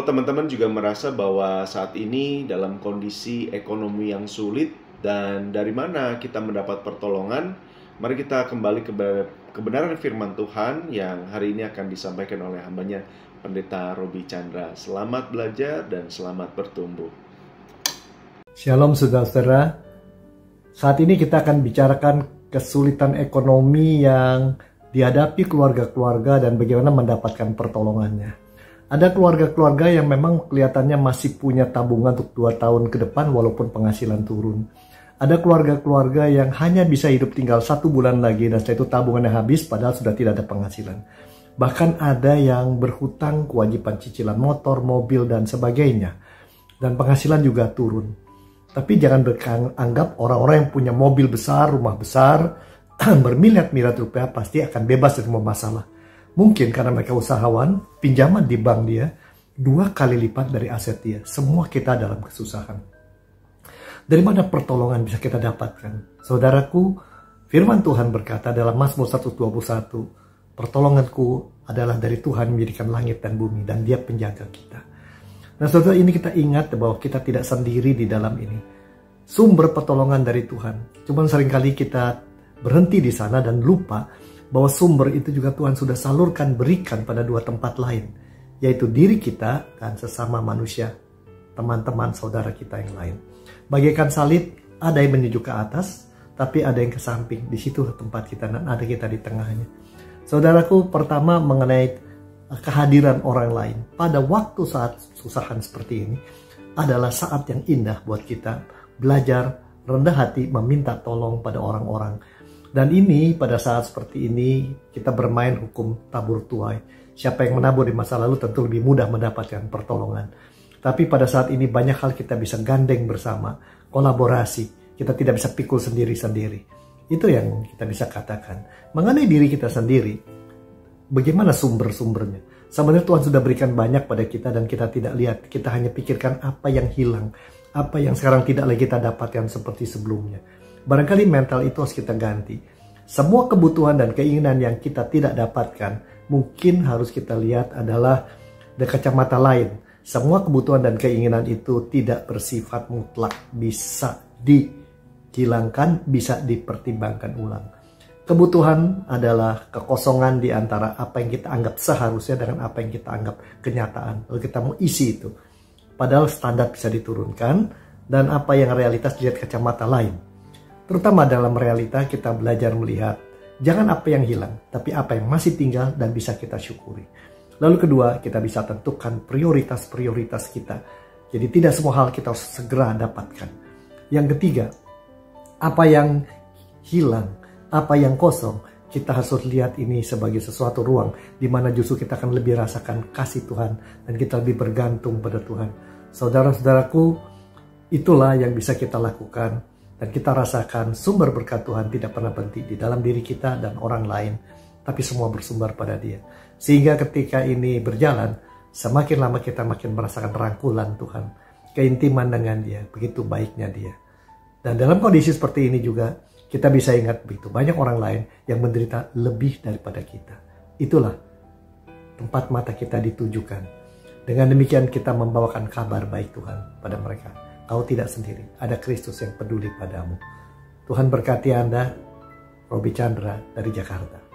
teman-teman juga merasa bahwa saat ini dalam kondisi ekonomi yang sulit dan dari mana kita mendapat pertolongan? Mari kita kembali ke kebenaran firman Tuhan yang hari ini akan disampaikan oleh hambanya Pendeta Robi Chandra. Selamat belajar dan selamat bertumbuh. Shalom saudara-saudara. Saat ini kita akan bicarakan kesulitan ekonomi yang dihadapi keluarga-keluarga dan bagaimana mendapatkan pertolongannya. Ada keluarga-keluarga yang memang kelihatannya masih punya tabungan untuk 2 tahun ke depan walaupun penghasilan turun. Ada keluarga-keluarga yang hanya bisa hidup tinggal 1 bulan lagi dan setelah itu tabungannya habis padahal sudah tidak ada penghasilan. Bahkan ada yang berhutang kewajiban cicilan motor, mobil, dan sebagainya. Dan penghasilan juga turun. Tapi jangan anggap orang-orang yang punya mobil besar, rumah besar, bermiliar-miliar rupiah pasti akan bebas dari semua masalah. Mungkin karena mereka usahawan, pinjaman di bank dia 2 kali lipat dari aset dia. Semua kita dalam kesusahan. Dari mana pertolongan bisa kita dapatkan? Saudaraku, firman Tuhan berkata dalam Mazmur 121, pertolonganku adalah dari Tuhan menjadikan langit dan bumi, dan dia penjaga kita. Nah saudara, ini kita ingat bahwa kita tidak sendiri di dalam ini. Sumber pertolongan dari Tuhan. Cuman seringkali kita berhenti di sana dan lupa bahwa sumber itu juga Tuhan sudah salurkan, berikan pada 2 tempat lain, yaitu diri kita dan sesama manusia, teman-teman saudara kita yang lain. Bagaikan salib, ada yang menuju ke atas, tapi ada yang ke samping. Di situ tempat kita dan ada kita di tengahnya. Saudaraku, pertama mengenai kehadiran orang lain pada waktu saat susahan seperti ini adalah saat yang indah buat kita belajar rendah hati, meminta tolong pada orang-orang. Dan ini pada saat seperti ini kita bermain hukum tabur tuai. Siapa yang menabur di masa lalu tentu lebih mudah mendapatkan pertolongan. Tapi pada saat ini banyak hal kita bisa gandeng bersama, kolaborasi. Kita tidak bisa pikul sendiri-sendiri. Itu yang kita bisa katakan. Mengenai diri kita sendiri, bagaimana sumber-sumbernya? Sebenarnya Tuhan sudah berikan banyak pada kita dan kita tidak lihat. Kita hanya pikirkan apa yang hilang, apa yang sekarang tidak lagi kita dapatkan seperti sebelumnya. Barangkali mental itu harus kita ganti. Semua kebutuhan dan keinginan yang kita tidak dapatkan, mungkin harus kita lihat adalah dari kacamata lain. Semua kebutuhan dan keinginan itu tidak bersifat mutlak, bisa dihilangkan, bisa dipertimbangkan ulang. Kebutuhan adalah kekosongan di antara apa yang kita anggap seharusnya dengan apa yang kita anggap kenyataan. Lalu kita mau isi itu. Padahal standar bisa diturunkan dan apa yang realitas dilihat kacamata lain. Terutama dalam realita kita belajar melihat jangan apa yang hilang, tapi apa yang masih tinggal dan bisa kita syukuri. Lalu kedua, kita bisa tentukan prioritas-prioritas kita. Jadi tidak semua hal kita harus segera dapatkan. Yang ketiga, apa yang hilang, apa yang kosong, kita harus lihat ini sebagai sesuatu ruang di mana justru kita akan lebih rasakan kasih Tuhan dan kita lebih bergantung pada Tuhan. Saudara-saudaraku, itulah yang bisa kita lakukan. Dan kita rasakan sumber berkat Tuhan tidak pernah berhenti di dalam diri kita dan orang lain. Tapi semua bersumber pada dia. Sehingga ketika ini berjalan, semakin lama kita makin merasakan rangkulan Tuhan. Keintiman dengan dia, begitu baiknya dia. Dan dalam kondisi seperti ini juga, kita bisa ingat begitu banyak orang lain yang menderita lebih daripada kita. Itulah tempat mata kita ditujukan. Dengan demikian kita membawakan kabar baik Tuhan pada mereka. Kau tidak sendiri, ada Kristus yang peduli padamu. Tuhan berkati Anda, Robi Chandra dari Jakarta.